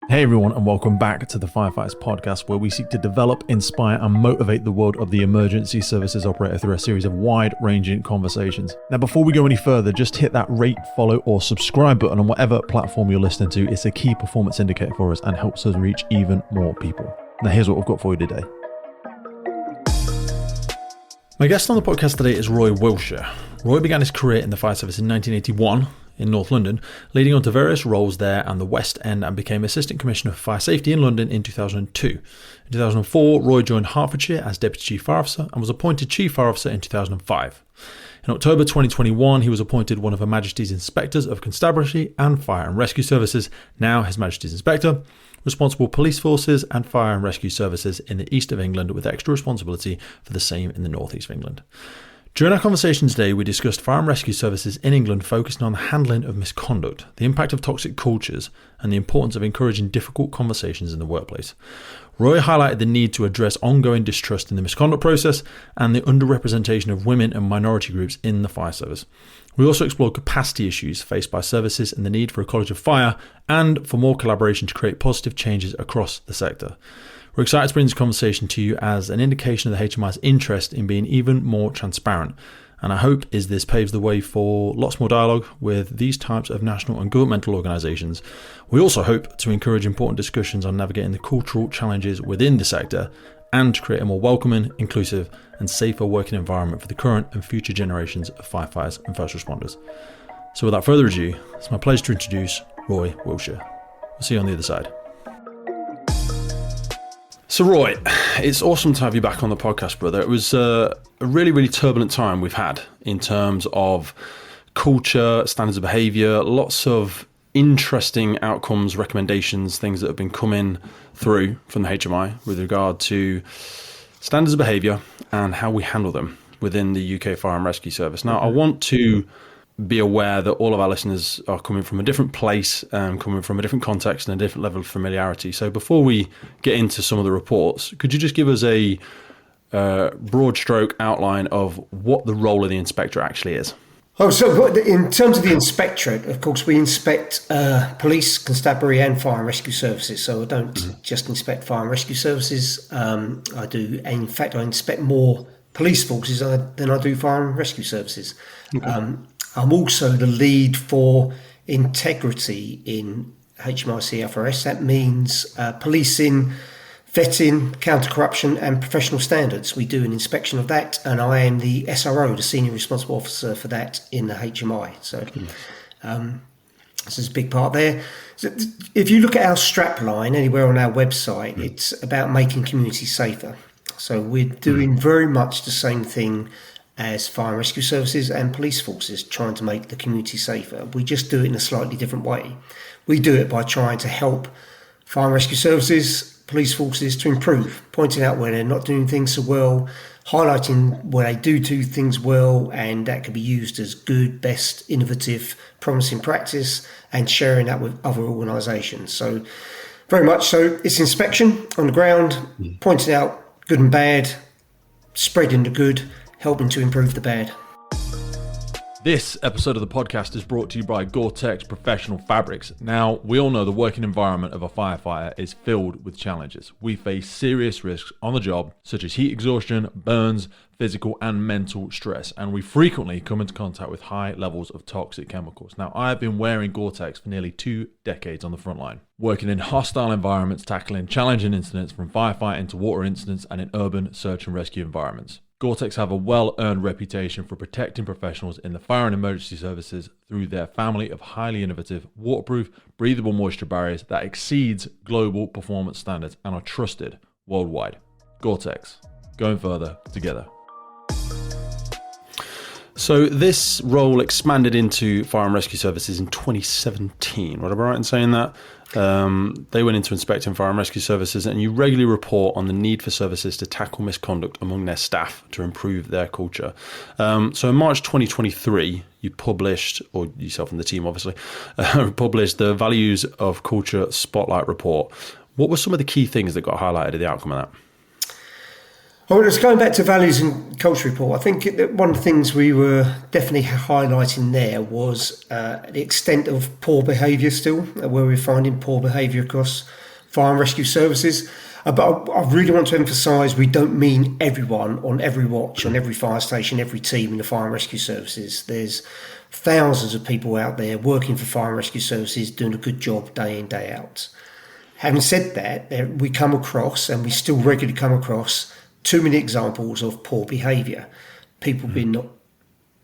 Hey everyone, and welcome back to the Firefighters Podcast, where we seek to develop, inspire, and motivate the world of the emergency services operator through a series of wide-ranging conversations. Now, before we go any further, just hit that rate, follow, or subscribe button on whatever platform you're listening to. It's a key performance indicator for us and helps us reach even more people. Now, here's what we've got for you today. My guest on the podcast today is Roy Wilsher. Roy began his career in the fire service in 1981 in North London, leading on to various roles there and the West End, and became Assistant Commissioner for Fire Safety in London in 2002. In 2004, Roy joined Hertfordshire as Deputy Chief Fire Officer and was appointed Chief Fire Officer in 2005. In October 2021, he was appointed one of Her Majesty's Inspectors of Constabulary and Fire and Rescue Services, now His Majesty's Inspector, responsible police forces and fire and rescue services in the east of England, with extra responsibility for the same in the northeast of England. During our conversation today, we discussed fire and rescue services in England, focusing on the handling of misconduct, the impact of toxic cultures, and the importance of encouraging difficult conversations in the workplace. Roy highlighted the need to address ongoing distrust in the misconduct process and the underrepresentation of women and minority groups in the fire service. We also explored capacity issues faced by services and the need for a college of fire and for more collaboration to create positive changes across the sector. We're excited to bring this conversation to you as an indication of the HMI's interest in being even more transparent. And our hope is this paves the way for lots more dialogue with these types of national and governmental organisations. We also hope to encourage important discussions on navigating the cultural challenges within the sector and to create a more welcoming, inclusive and safer working environment for the current and future generations of firefighters and first responders. So without further ado, it's my pleasure to introduce Roy Wilsher. We'll see you on the other side. So Roy, it's awesome to have you back on the podcast, brother. It was a really, really turbulent time we've had in terms of culture, standards of behaviour, lots of interesting outcomes, recommendations, things that have been coming through from the HMI with regard to standards of behaviour and how we handle them within the UK Fire and Rescue Service. Now, I want to be aware that all of our listeners are coming from a different place, coming from a different context and a different level of familiarity. So before we get into some of the reports, could you just give us a broad stroke outline of what the role of the inspector actually is? Oh, so in terms of the inspectorate, of course, we inspect police, constabulary and fire and rescue services. So I don't just inspect fire and rescue services. I inspect more police forces than I do fire and rescue services. Okay. I'm also the lead for integrity in HMI CFRS. That means policing, vetting, counter-corruption and professional standards. We do an inspection of that, and I am the SRO, the Senior Responsible Officer for that in the HMI. So this is a big part there. So if you look at our strapline anywhere on our website, it's about making communities safer. So we're doing very much the same thing as fire and rescue services and police forces, trying to make the community safer. We just do it in a slightly different way. We do it by trying to help fire and rescue services, police forces to improve, pointing out where they're not doing things so well, highlighting where they do things well, and that can be used as good, best, innovative, promising practice, and sharing that with other organisations. So very much so, it's inspection on the ground, pointing out good and bad, spreading the good, helping to improve the bad. This episode of the podcast is brought to you by Gore-Tex Professional Fabrics. Now, we all know the working environment of a firefighter is filled with challenges. We face serious risks on the job, such as heat exhaustion, burns, physical and mental stress, and we frequently come into contact with high levels of toxic chemicals. Now, I have been wearing Gore-Tex for nearly 2 decades on the front line, working in hostile environments, tackling challenging incidents from firefighting to water incidents and in urban search and rescue environments. Gore-Tex have a well-earned reputation for protecting professionals in the fire and emergency services through their family of highly innovative, waterproof, breathable moisture barriers that exceeds global performance standards and are trusted worldwide. Gore-Tex, going further together. So this role expanded into fire and rescue services in 2017. What am I right in saying that? They went into inspecting fire and rescue services, and you regularly report on the need for services to tackle misconduct among their staff to improve their culture. So in March 2023, you published, or yourself and the team obviously, published the Values of Culture Spotlight report. What were some of the key things that got highlighted at the outcome of that? Well, it's going back to values and culture report. I think that one of the things we were definitely highlighting there was the extent of poor behaviour still, where we're finding poor behaviour across fire and rescue services. But I really want to emphasise we don't mean everyone on every watch, on every fire station, every team in the fire and rescue services. There's thousands of people out there working for fire and rescue services doing a good job day in, day out. Having said that, we come across, and we still regularly come across, too many examples of poor behaviour. People being not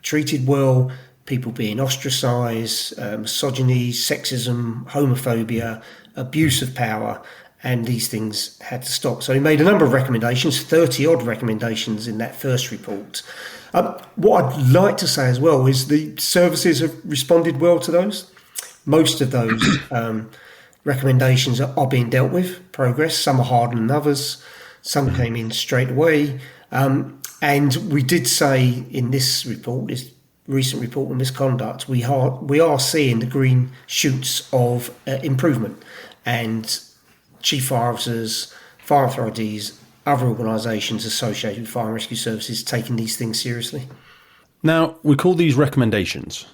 treated well, people being ostracised, misogyny, sexism, homophobia, abuse of power, and these things had to stop. So he made a number of recommendations, 30-odd recommendations in that first report. What I'd like to say as well is the services have responded well to those. Most of those recommendations are being dealt with, progress. Some are harder than others. Some came in straight away. And we did say in this report, this recent report on misconduct, we are seeing the green shoots of improvement. And chief fire officers, fire authorities, other organisations associated with fire and rescue services taking these things seriously. Now, we call these recommendations.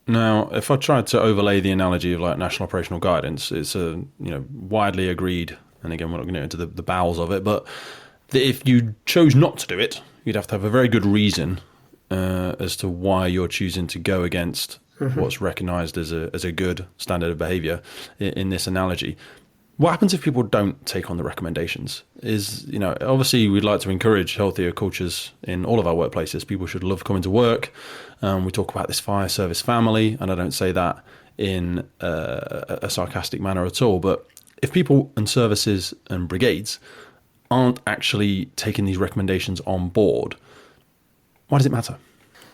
Now, if I tried to overlay the analogy of like national operational guidance, it's a widely agreed, and again, we're not going to get into the bowels of it, but if you chose not to do it, you'd have to have a very good reason as to why you're choosing to go against what's recognised as a good standard of behaviour in this analogy. What happens if people don't take on the recommendations? Obviously we'd like to encourage healthier cultures in all of our workplaces. People should love coming to work. We talk about this fire service family, and I don't say that in a sarcastic manner at all. But if people and services and brigades aren't actually taking these recommendations on board, why does it matter?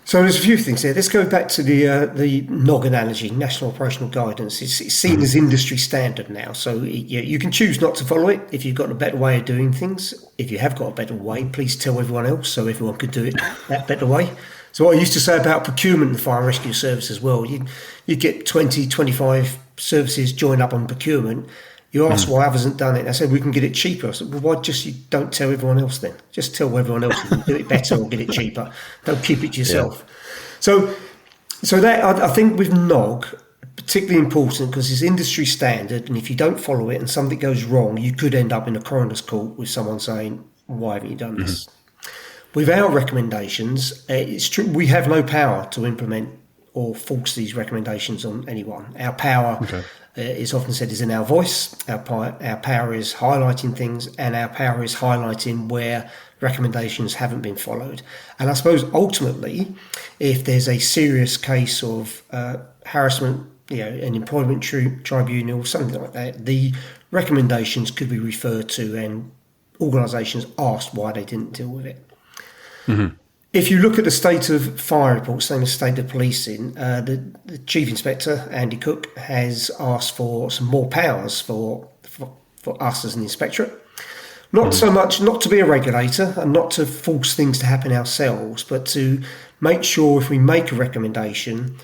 So there's a few things here. Let's go back to the NOG analogy, National Operational Guidance. It's seen as industry standard now. So you can choose not to follow it if you've got a better way of doing things. If you have got a better way, please tell everyone else so everyone could do it that better way. So what I used to say about procurement in the fire and rescue service as well, you get 20, 25 services join up on procurement. You ask why others haven't done it. I said, we can get it cheaper. I said, well, why just you don't tell everyone else then? Just tell everyone else you can do it better or get it cheaper. Don't keep it to yourself. Yeah. So that I think with NOG, particularly important because it's industry standard, and if you don't follow it and something goes wrong, you could end up in a coroner's court with someone saying, why haven't you done this? With our recommendations, it's true, we have no power to implement or force these recommendations on anyone. Our power is often said is in our voice. Our power is highlighting things, and our power is highlighting where recommendations haven't been followed. And I suppose ultimately, if there's a serious case of harassment, an employment tribunal or something like that, the recommendations could be referred to and organisations asked why they didn't deal with it. If you look at the state of fire reports, same as state of policing, the Chief Inspector, Andy Cook, has asked for some more powers for us as an inspectorate. Not so much, not to be a regulator and not to force things to happen ourselves, but to make sure if we make a recommendation,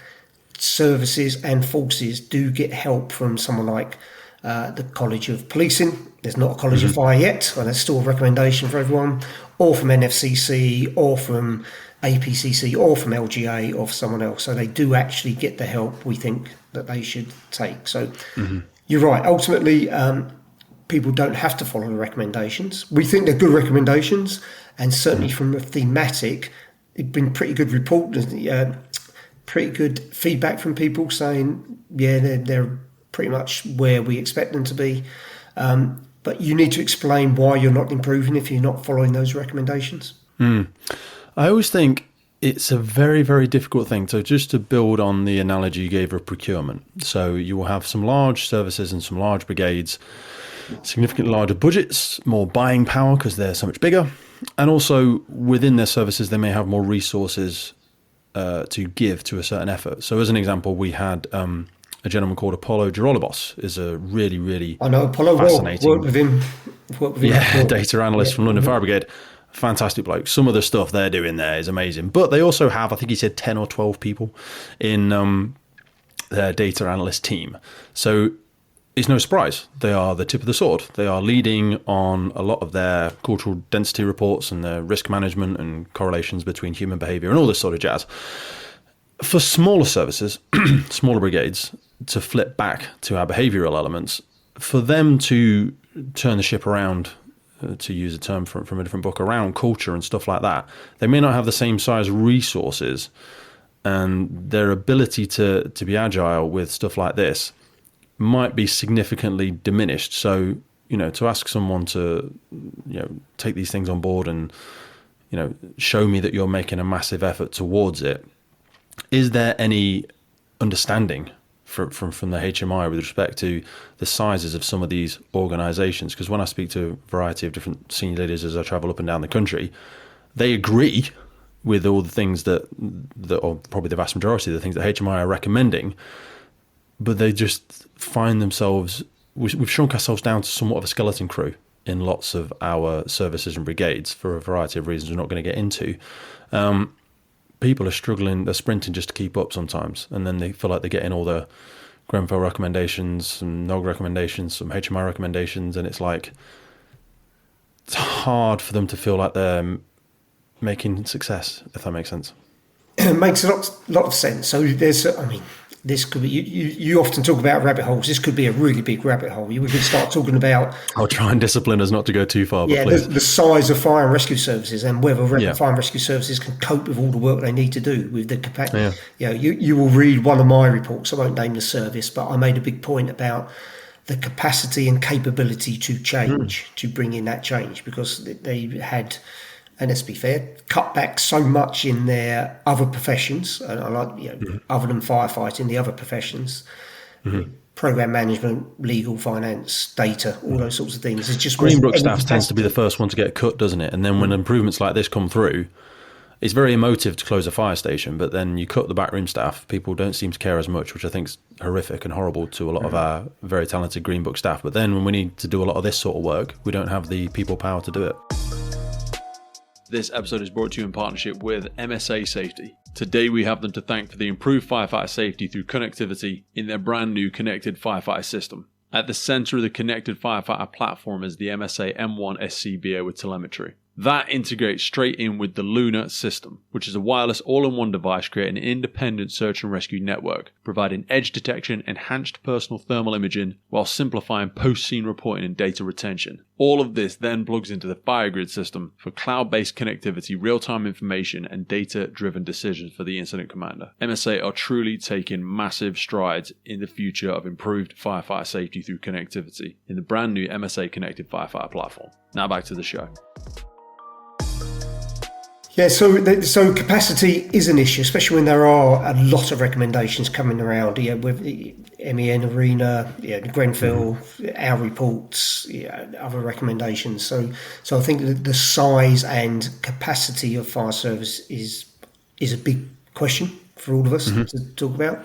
services and forces do get help from someone like the College of Policing. There's not a College of Fire yet, and there's still a recommendation for everyone, or from NFCC, or from APCC, or from LGA, or someone else. So they do actually get the help we think that they should take. So you're right. Ultimately, people don't have to follow the recommendations. We think they're good recommendations, and certainly from a thematic, it's been pretty good report, pretty good feedback from people saying, they're pretty much where we expect them to be. But you need to explain why you're not improving if you're not following those recommendations. I always think it's a very, very difficult thing. So just to build on the analogy you gave of procurement. So you will have some large services and some large brigades, significantly larger budgets, more buying power because they're so much bigger. And also within their services, they may have more resources to give to a certain effort. So as an example, we had a gentleman called Apollo Girolabos, is a really, really I know Apollo fascinating. Worked with him data analyst from London Fire Brigade. Fantastic bloke. Some of the stuff they're doing there is amazing. But they also have, I think he said 10 or 12 people in their data analyst team. So it's no surprise. They are the tip of the sword. They are leading on a lot of their cultural density reports and their risk management and correlations between human behaviour and all this sort of jazz. For smaller services, smaller brigades, to flip back to our behavioural elements, for them to turn the ship around, to use a term from a different book, around culture and stuff like that, they may not have the same size resources, and their ability to be agile with stuff like this might be significantly diminished. So, to ask someone to, take these things on board and, show me that you're making a massive effort towards it, is there any understanding from the HMI with respect to the sizes of some of these organisations? Because when I speak to a variety of different senior leaders as I travel up and down the country, they agree with all the things that or probably the vast majority of the things that HMI are recommending, but they just find themselves, we've shrunk ourselves down to somewhat of a skeleton crew in lots of our services and brigades for a variety of reasons we're not going to get into. People are struggling, they're sprinting just to keep up sometimes, and then they feel like they're getting all the Grenfell recommendations, some NOG recommendations, some HMI recommendations, and it's like, it's hard for them to feel like they're making success, if that makes sense. It makes a lot of sense. So this could be, you often talk about rabbit holes. This could be a really big rabbit hole. We could start talking about... I'll try and discipline us not to go too far, but please. The size of fire and rescue services and whether fire and rescue services can cope with all the work they need to do with the capacity. Yeah. You will read one of my reports. I won't name the service, but I made a big point about the capacity and capability to change, to bring in that change, because they had... And let's be fair, cut back so much in their other professions, and other than firefighting, the other professions, program management, legal, finance, data, all those sorts of things. It's just Greenbrook staff tends to be the first one to get cut, doesn't it? And then when improvements like this come through, it's very emotive to close a fire station, but then you cut the backroom staff. People don't seem to care as much, which I think is horrific and horrible to a lot of our very talented Greenbook staff. But then when we need to do a lot of this sort of work, we don't have the people power to do it. This episode is brought to you in partnership with MSA Safety. Today we have them to thank for the improved firefighter safety through connectivity in their brand new connected firefighter system. At the centre of the connected firefighter platform is the MSA M1 SCBA with telemetry. That integrates straight in with the Luna system, which is a wireless all-in-one device creating an independent search and rescue network, providing edge detection, enhanced personal thermal imaging, while simplifying post-scene reporting and data retention. All of this then plugs into the FireGrid system for cloud-based connectivity, real-time information, and data-driven decisions for the incident commander. MSA are truly taking massive strides in the future of improved firefighter safety through connectivity in the brand new MSA Connected Firefighter platform. Now back to the show. Yeah, so capacity is an issue, especially when there are a lot of recommendations coming around. With the MEN Arena, the Grenfell, our reports, other recommendations. So I think that the size and capacity of fire service is a big question for all of us to talk about.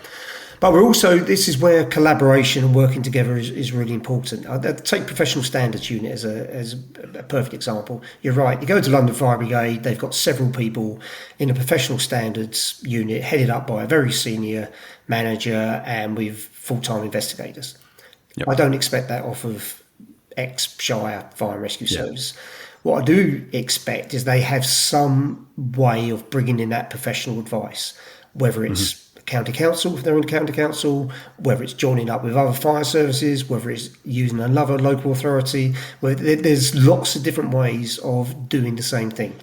But we're also, this is where collaboration and working together is really important. I'd take Professional Standards Unit as a perfect example. You're right, you go to London Fire Brigade, they've got several people in a Professional Standards Unit headed up by a very senior manager and with full-time investigators. Yep. I don't expect that off of ex-Shire Fire and Rescue Service. What I do expect is they have some way of bringing in that professional advice, whether it's county council, if they're in county council, whether it's joining up with other fire services, whether it's using another local authority, where there's lots of different ways of doing the same thing.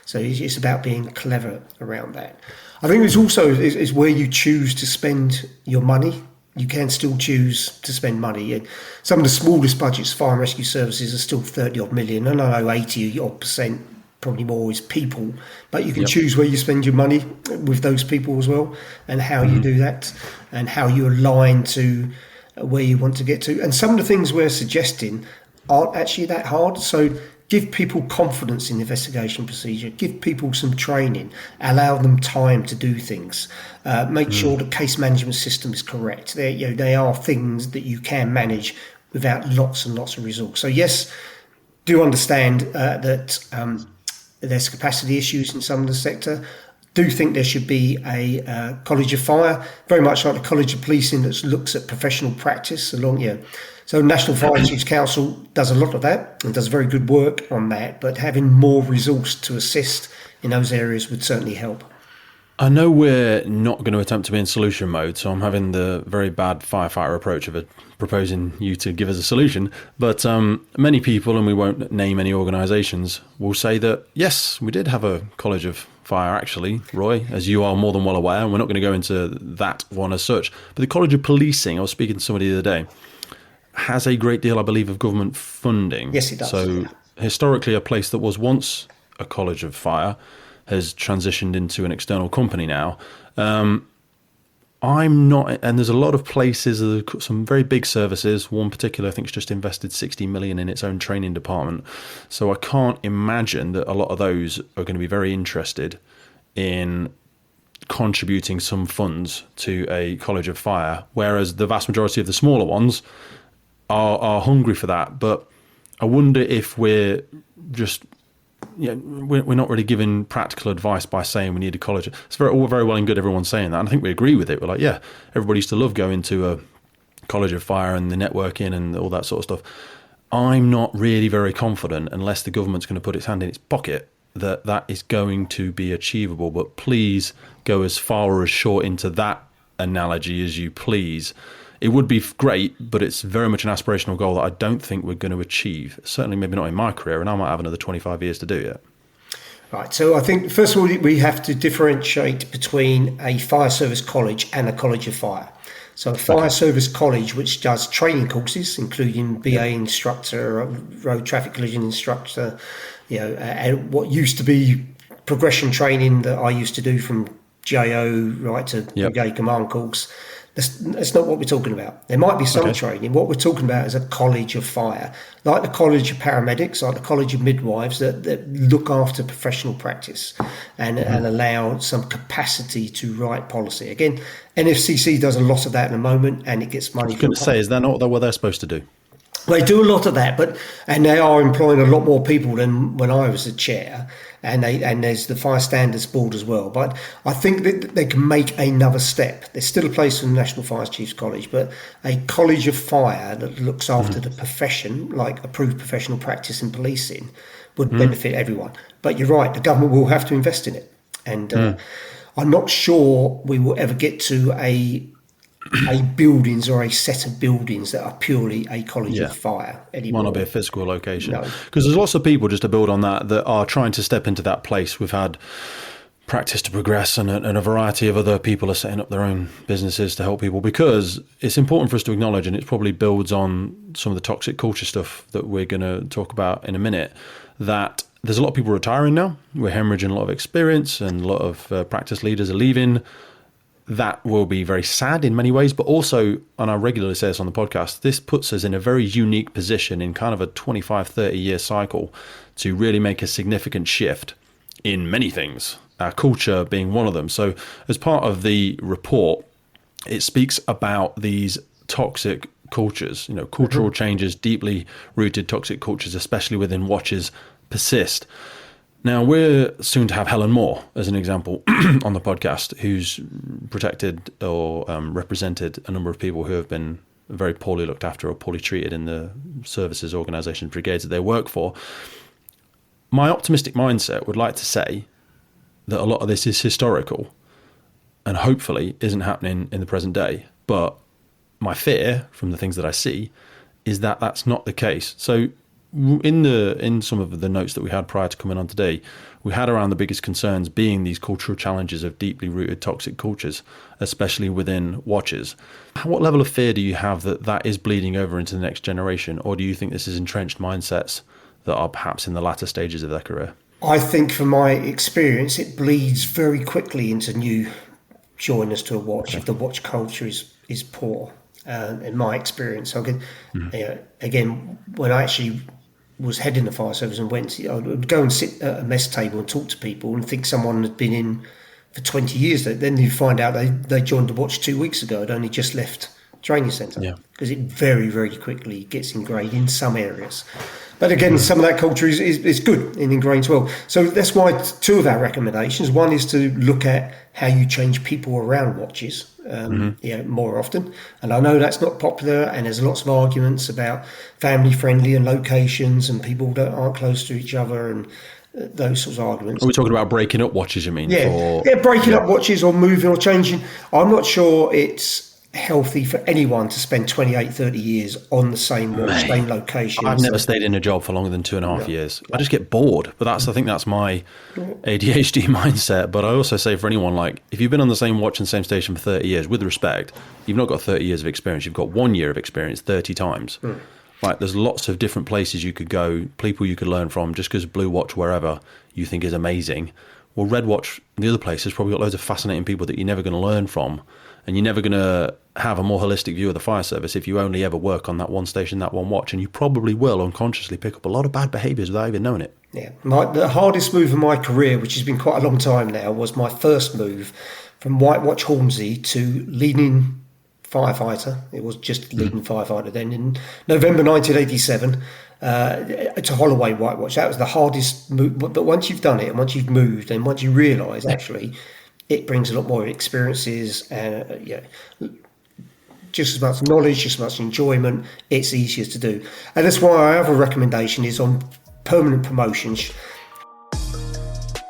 So it's about being clever around that. I think it's also is where you choose to spend your money. You can still choose to spend money. And some of the smallest budgets, fire and rescue services, are still 30 odd million. And I know 80 odd %, probably more, is people, but you can choose where you spend your money with those people as well, and how you do that, and how you align to where you want to get to. And some of the things we're suggesting aren't actually that hard. So give people confidence in the investigation procedure, give people some training, allow them time to do things, make sure the case management system is correct. They are things that you can manage without lots and lots of resource. So yes, do understand that there's capacity issues in some of the sector. do think there should be a College of Fire, very much like the College of Policing, that looks at professional practice along. So National Fire Chiefs Council does a lot of that and does very good work on that. But having more resource to assist in those areas would certainly help. I know we're not going to attempt to be in solution mode, so I'm having the very bad firefighter approach of proposing you to give us a solution. But many people, and we won't name any organisations, will say that, yes, we did have a College of Fire, actually, Roy, as you are more than well aware, and we're not going to go into that one as such. But the College of Policing, I was speaking to somebody the other day, has a great deal, I believe, of government funding. Yes, it does. So historically, a place that was once a College of Fire has transitioned into an external company now. I'm not, and there's a lot of places, some very big services. One particular, I think, has just invested 60 million in its own training department. So I can't imagine that a lot of those are going to be very interested in contributing some funds to a College of Fire, whereas the vast majority of the smaller ones are hungry for that. But I wonder if we're just, we're not really giving practical advice by saying we need a college. It's all very well and good, everyone's saying that, and I think we agree with it. We're like, yeah, everybody used to love going to a College of Fire and the networking and all that sort of stuff. I'm not really very confident, unless the government's going to put its hand in its pocket, that is going to be achievable. But please go as far or as short into that analogy as you please. It would be great, but it's very much an aspirational goal that I don't think we're going to achieve. Certainly maybe not in my career, and I might have another 25 years to do it. Right, so I think, first of all, we have to differentiate between a fire service college and a College of Fire. So a fire service college, which does training courses, including BA instructor, road traffic collision instructor, and what used to be progression training that I used to do from GAO right to brigade command course. That's not what we're talking about. There might be some training. What we're talking about is a College of Fire, like the College of Paramedics, like the College of Midwives, that look after professional practice and allow some capacity to write policy. Again, NFCC does a lot of that in the moment, and it gets money. I was going to say, is that not what they're supposed to do? They do a lot of that, and they are employing a lot more people than when I was a chair. And there's the Fire Standards Board as well. But I think that they can make another step. There's still a place for the National Fire Chiefs College, but a College of Fire that looks after the profession, like approved professional practice in policing, would benefit everyone. But you're right, the government will have to invest in it. And I'm not sure we will ever get to a buildings or a set of buildings that are purely a College of Fire anymore. Might not be a physical location. Because there's lots of people, just to build on that are trying to step into that place. We've had Practice to Progress and a variety of other people are setting up their own businesses to help people, because it's important for us to acknowledge, and it probably builds on some of the toxic culture stuff that we're going to talk about in a minute, that there's a lot of people retiring now. We're hemorrhaging a lot of experience, and a lot of practice leaders are leaving. That will be very sad in many ways, but also, and I regularly say this on the podcast, this puts us in a very unique position in kind of a 25, 30 year cycle to really make a significant shift in many things, our culture being one of them. So as part of the report, it speaks about these toxic cultures, cultural changes, deeply rooted toxic cultures, especially within watches, persist. Now, we're soon to have Helen Moore as an example on the podcast, who's protected or represented a number of people who have been very poorly looked after or poorly treated in the services, organisations, brigades that they work for. My optimistic mindset would like to say that a lot of this is historical and hopefully isn't happening in the present day. But my fear from the things that I see is that that's not the case. So in some of the notes that we had prior to coming on today, we had around the biggest concerns being these cultural challenges of deeply rooted toxic cultures, especially within watches. What level of fear do you have that is bleeding over into the next generation? Or do you think this is entrenched mindsets that are perhaps in the latter stages of their career? I think from my experience, it bleeds very quickly into new joiners to a watch if the watch culture is poor, in my experience. So again, when I actually was heading the fire service and I would go and sit at a mess table and talk to people and think someone had been in for 20 years. Then you find out they joined the watch 2 weeks ago. Had only just left training centre, Yeah. because it very, very quickly gets ingrained in some areas. But again, some of that culture is good and ingrained well. So that's why two of our recommendations. One is to look at how you change people around watches more often. And I know that's not popular, and there's lots of arguments about family friendly and locations and people that aren't close to each other and those sorts of arguments. Are we talking about breaking up watches, you mean? Yeah, breaking up watches or moving or changing. I'm not sure it's healthy for anyone to spend 28, 30 years on the same watch, same location. I've never stayed in a job for longer than 2.5 years. I just get bored. But I think that's my ADHD mindset. But I also say for anyone, like, if you've been on the same watch and same station for 30 years, with respect, you've not got 30 years of experience. You've got 1 year of experience 30 times. Like, there's lots of different places you could go, people you could learn from, just because Blue Watch, wherever, you think is amazing. Well, Red Watch, the other place, has probably got loads of fascinating people that you're never going to learn from. And you're never going to have a more holistic view of the fire service if you only ever work on that one station, that one watch. And you probably will unconsciously pick up a lot of bad behaviours without even knowing it. Yeah. The hardest move of my career, which has been quite a long time now, was my first move from White Watch Hornsey to leading firefighter. It was just leading firefighter then in November 1987 to Holloway White Watch. That was the hardest move. But once you've done it and once you've moved and once you realise actually it brings a lot more experiences and just as much knowledge, just as much enjoyment, it's easier to do. And that's why our other recommendation is on permanent promotions.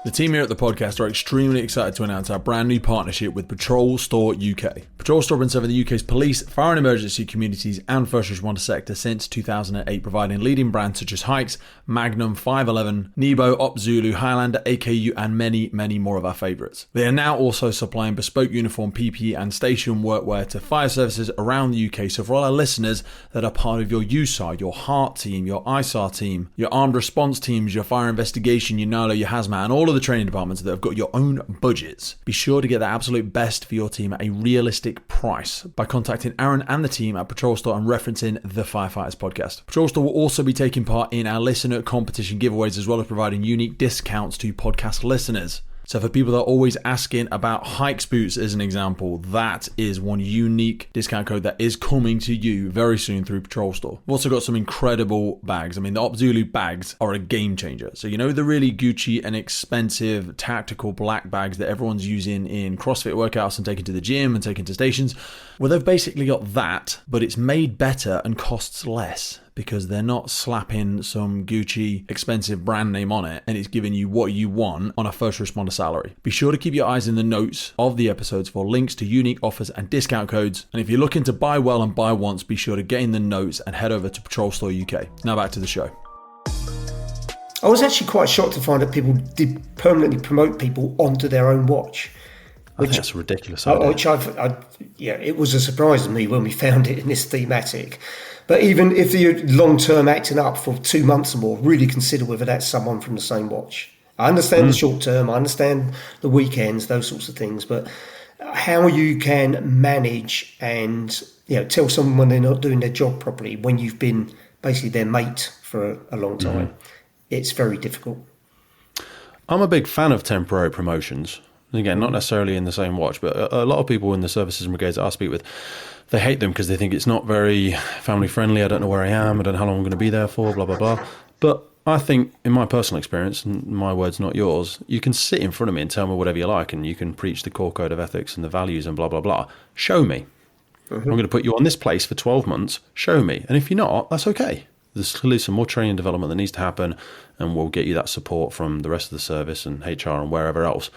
The team here at the podcast are extremely excited to announce our brand new partnership with Patrol Store UK. Patrol Store has been serving the UK's police, fire and emergency communities and first responder sector since 2008, providing leading brands such as Hikes, Magnum, 511, Nebo, Op Zulu, Highlander, AKU and many, many more of our favourites. They are now also supplying bespoke uniform, PPE and station workwear to fire services around the UK. So for all our listeners that are part of your USAR, your HEART team, your ISAR team, your armed response teams, your fire investigation, your NALO, your hazmat and all of the training departments that have got your own budgets, be sure to get the absolute best for your team at a realistic price by contacting Aaron and the team at Patrol Store and referencing the Firefighters podcast. Patrol Store will also be taking part in our listener competition giveaways as well as providing unique discounts to podcast listeners. So for people that are always asking about Hikes boots as an example, that is one unique discount code that is coming to you very soon through Patrol Store. We've also got some incredible bags. I mean, the Op Zulu bags are a game changer. So you know the really Gucci and expensive tactical black bags that everyone's using in CrossFit workouts and taking to the gym and taking to stations? Well, they've basically got that, but it's made better and costs less, because they're not slapping some Gucci expensive brand name on it and it's giving you what you want on a first responder salary. Be sure to keep your eyes in the notes of the episodes for links to unique offers and discount codes. And if you're looking to buy well and buy once, be sure to get in the notes and head over to Patrol Store UK. Now back to the show. I was actually quite shocked to find that people did permanently promote people onto their own watch. I think that's a ridiculous idea. It was a surprise to me when we found it in this thematic. But even if you're long-term acting up for 2 months or more, really consider whether that's someone from the same watch. I understand the short-term, I understand the weekends, those sorts of things, but how you can manage and tell someone when they're not doing their job properly, when you've been basically their mate for a long time, it's very difficult. I'm a big fan of temporary promotions. Again, not necessarily in the same watch, but a lot of people in the services and brigades that I speak with, they hate them because they think it's not very family friendly. I don't know where I am. I don't know how long I'm going to be there for, blah, blah, blah. But I think in my personal experience, and my words, not yours, you can sit in front of me and tell me whatever you like, and you can preach the core code of ethics and the values and blah, blah, blah. Show me. I'm going to put you on this place for 12 months. Show me. And if you're not, that's okay. There's clearly some more training and development that needs to happen, and we'll get you that support from the rest of the service and HR and wherever else.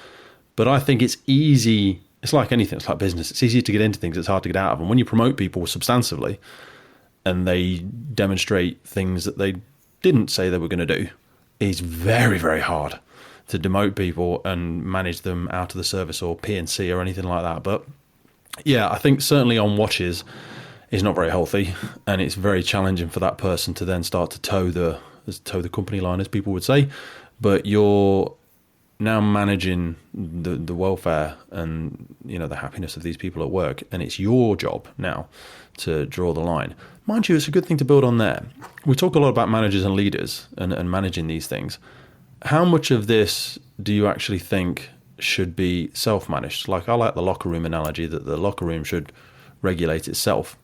But I think it's easy. It's like anything. It's like business. It's easy to get into things. It's hard to get out of them. When you promote people substantively and they demonstrate things that they didn't say they were going to do, it's very, very hard to demote people and manage them out of the service or P&C or anything like that. But yeah, I think certainly on watches is not very healthy, and it's very challenging for that person to then start to toe the company line, as people would say. But you're now managing the welfare and the happiness of these people at work, and it's your job now to draw the line. Mind you, it's a good thing to build on there. We talk a lot about managers and leaders and managing these things. How much of this do you actually think should be self-managed? Like, I like the locker room analogy that the locker room should regulate itself.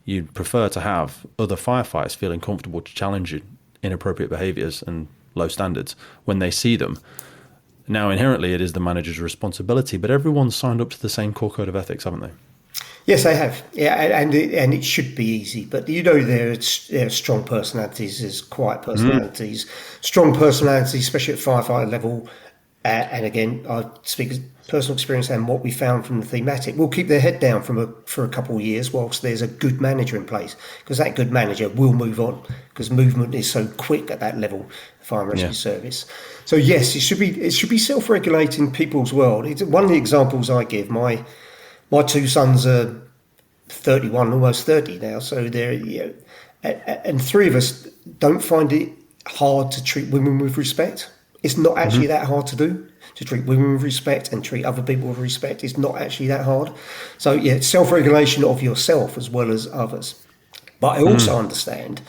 you'd prefer to have other firefighters feeling comfortable to challenge inappropriate behaviours and low standards when they see them. Now, inherently, it is the manager's responsibility, but everyone's signed up to the same core code of ethics, haven't they? Yes, they have. Yeah, and it should be easy. But there are strong personalities, there's quiet personalities, strong personalities, especially at firefighter level. And again, I speak as personal experience and what we found from the thematic. Will keep their head down for a couple of years whilst there's a good manager in place, because that good manager will move on, because movement is so quick at that level, fire and rescue service. So yes, it should be self-regulating people's world. It's one of the examples I give. My two sons are 31, almost 30 now, so they're and three of us don't find it hard to treat women with respect. It's not actually that hard to do, to treat women with respect and treat other people with respect. It's not actually that hard. So yeah, it's self-regulation of yourself as well as others. But I also understand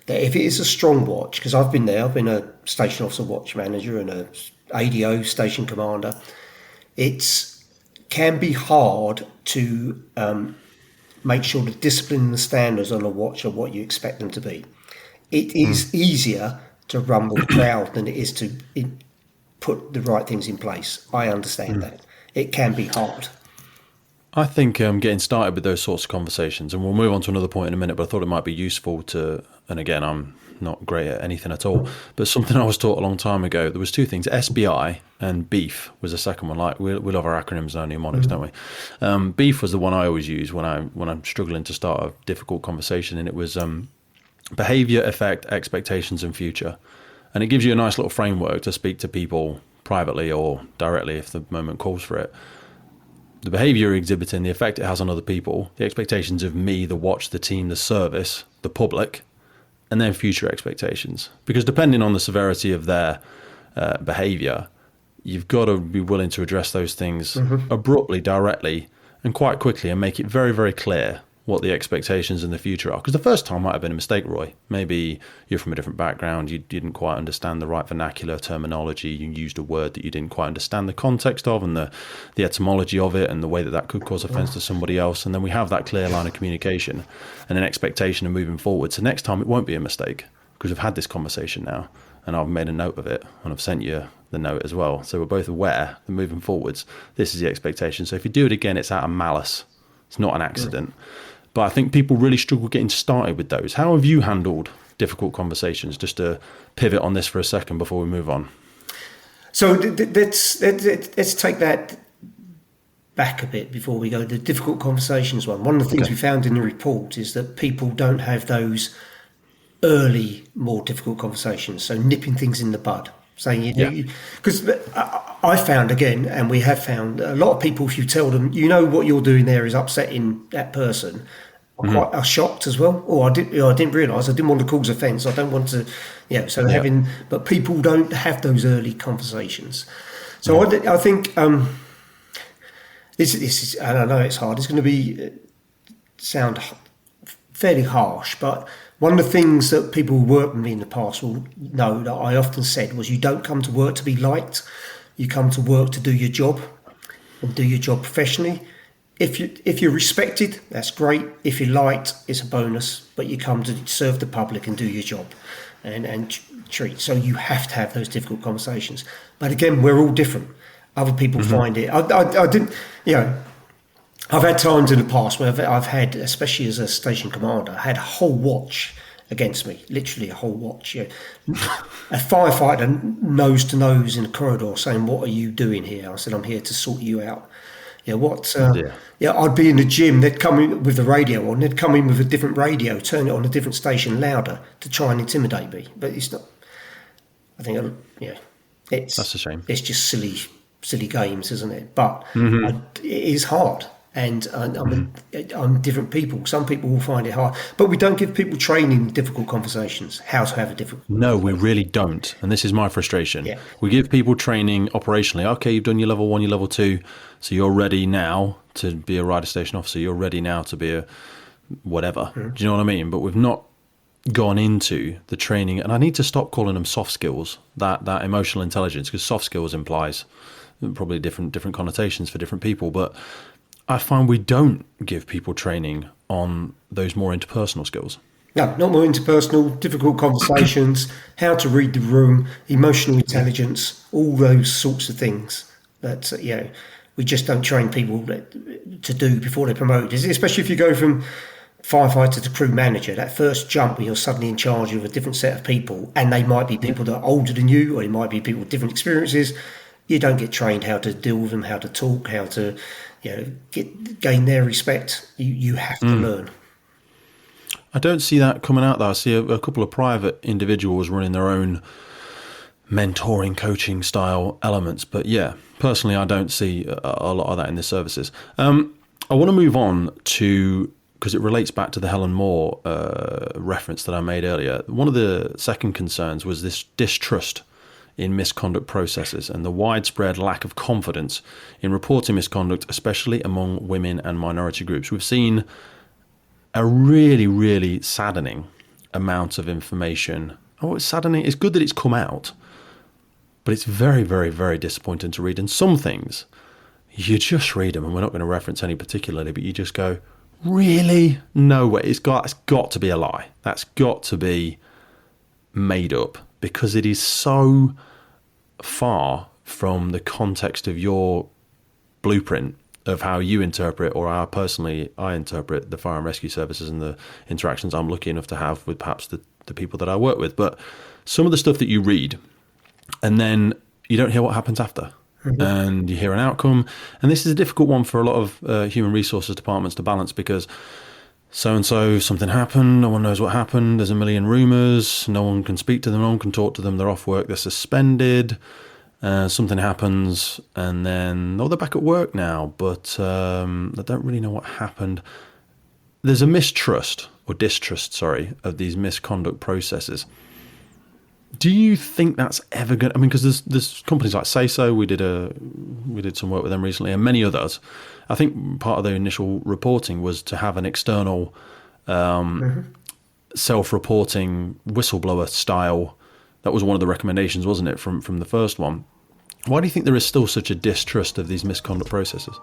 that if it is a strong watch, because I've been there, I've been a station officer watch manager and a ADO station commander, it can be hard to make sure the discipline and the standards on a watch are what you expect them to be. It is easier to rumble the crowd than it is to put the right things in place. I understand that. It can be hard. I think getting started with those sorts of conversations, and we'll move on to another point in a minute, but I thought it might be useful to, and again, I'm not great at anything at all, but something I was taught a long time ago, there was two things, SBI and BEEF was the second one. Like we love our acronyms and our mnemonics, don't we? BEEF was the one I always use when I'm struggling to start a difficult conversation, and it was behaviour, effect, expectations and future. And it gives you a nice little framework to speak to people privately or directly if the moment calls for it. The behaviour you're exhibiting, the effect it has on other people, the expectations of me, the watch, the team, the service, the public, and then future expectations. Because depending on the severity of their behaviour, you've got to be willing to address those things abruptly, directly, and quite quickly, and make it very, very clear what the expectations in the future are. Because the first time might have been a mistake, Roy. Maybe you're from a different background, you didn't quite understand the right vernacular terminology, you used a word that you didn't quite understand the context of and the etymology of it and the way that could cause offence to somebody else. And then we have that clear line of communication and an expectation of moving forward. So next time it won't be a mistake because we've had this conversation now and I've made a note of it and I've sent you the note as well. So we're both aware that moving forwards, this is the expectation. So if you do it again, it's out of malice. It's not an accident. But I think people really struggle getting started with those. How have you handled difficult conversations? Just to pivot on this for a second before we move on. So let's take that back a bit before we go. The difficult conversations one. One of the things we found in the report is that people don't have those early, more difficult conversations. So nipping things in the bud. Saying because I found again, and we have found a lot of people, if you tell them, what you're doing there is upsetting that person, are shocked as well. Oh, I didn't realise. I didn't want to cause offence. I don't want to, but people don't have those early conversations. So I think this is, and I know it's hard. It's going to sound fairly harsh, but one of the things that people who worked with me in the past will know that I often said was, you don't come to work to be liked. You come to work to do your job and do your job professionally. If you're respected, that's great. If you're liked, it's a bonus, but you come to serve the public and do your job and treat. So you have to have those difficult conversations. But again, we're all different. Other people find it. I didn't, I've had times in the past where I've had, especially as a station commander, I had a whole watch against me, literally a whole watch. A firefighter nose to nose in the corridor saying, "What are you doing here?" I said, "I'm here to sort you out." I'd be in the gym, they'd come in with the radio on, they'd come in with a different radio, turn it on a different station louder to try and intimidate me. But it's not, I think, that's a shame. It's just silly games, isn't it? But it is hard. And I'm different people. Some people will find it hard, but we don't give people training in difficult conversations, how to have a difficult No, we really don't. And this is my frustration. Yeah. We give people training operationally. Okay, you've done your level 1, your level 2, so you're ready now to be a rider station officer. You're ready now to be a whatever. Do you know what I mean? But we've not gone into the training, and I need to stop calling them soft skills, that emotional intelligence, because soft skills implies probably different connotations for different people. But I find we don't give people training on those more interpersonal skills? No, not more interpersonal, difficult conversations, how to read the room, emotional intelligence, all those sorts of things that, we just don't train people to do before they're promoted. Especially if you go from firefighter to crew manager, that first jump when you're suddenly in charge of a different set of people, and they might be people that are older than you, or they might be people with different experiences. You don't get trained how to deal with them, how to talk, how to, gain their respect. You have to learn. I don't see that coming out though. I see a couple of private individuals running their own mentoring, coaching style elements. But yeah, personally, I don't see a lot of that in the services. I want to move on to, because it relates back to the Helen Moore reference that I made earlier. One of the second concerns was this distrust in misconduct processes and the widespread lack of confidence in reporting misconduct, especially among women and minority groups. We've seen a really, really saddening amount of information. Oh, it's saddening. It's good that it's come out, but it's very, very, very disappointing to read. And some things, you just read them, and we're not going to reference any particularly, but you just go, really? No way. It's got to be a lie. That's got to be made up, because it is so far from the context of your blueprint of how you interpret, or how personally I interpret the fire and rescue services and the interactions I'm lucky enough to have with perhaps the people that I work with. But some of the stuff that you read, and then you don't hear what happens after. Mm-hmm. And you hear an outcome. And this is a difficult one for a lot of human resources departments to balance, because so-and-so, something happened, no one knows what happened, there's a million rumours, no one can speak to them, no one can talk to them, they're off work, they're suspended. Something happens, and then, they're back at work now, but they don't really know what happened. There's a distrust, of these misconduct processes. Do you think that's ever going to, because there's companies like Say So, we did some work with them recently, and many others. I think part of their initial reporting was to have an external self-reporting whistleblower style. That was one of the recommendations, wasn't it, from the first one? Why do you think there is still such a distrust of these misconduct processes?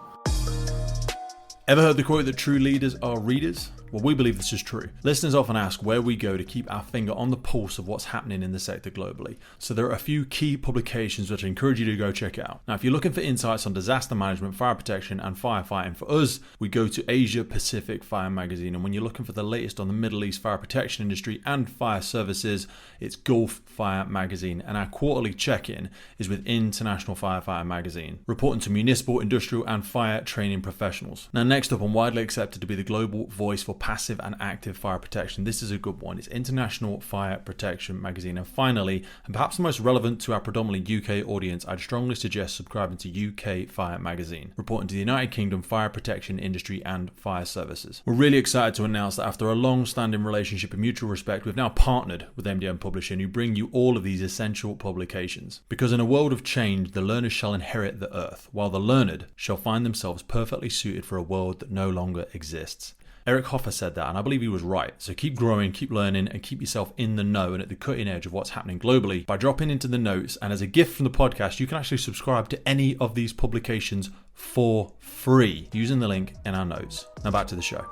Ever heard the quote that true leaders are readers? Well, we believe this is true. Listeners often ask where we go to keep our finger on the pulse of what's happening in the sector globally. So there are a few key publications which I encourage you to go check out. Now, if you're looking for insights on disaster management, fire protection and firefighting, for us, we go to Asia Pacific Fire Magazine. And when you're looking for the latest on the Middle East fire protection industry and fire services, it's Gulf Fire Magazine. And our quarterly check-in is with International Firefighter Magazine, reporting to municipal, industrial and fire training professionals. Now, next up, and widely accepted to be the global voice for passive and active fire protection, this is a good one. It's International Fire Protection Magazine. And finally, and perhaps the most relevant to our predominantly UK audience, I'd strongly suggest subscribing to UK Fire Magazine, reporting to the United Kingdom fire protection industry and fire services. We're really excited to announce that after a long-standing relationship and mutual respect, we've now partnered with MDM Publishing, who bring you all of these essential publications. Because in a world of change, the learners shall inherit the earth, while the learned shall find themselves perfectly suited for a world that no longer exists. Eric Hoffer said that, and I believe he was right. So keep growing, keep learning, and keep yourself in the know and at the cutting edge of what's happening globally by dropping into the notes. And as a gift from the podcast, you can actually subscribe to any of these publications for free using the link in our notes. Now back to the show.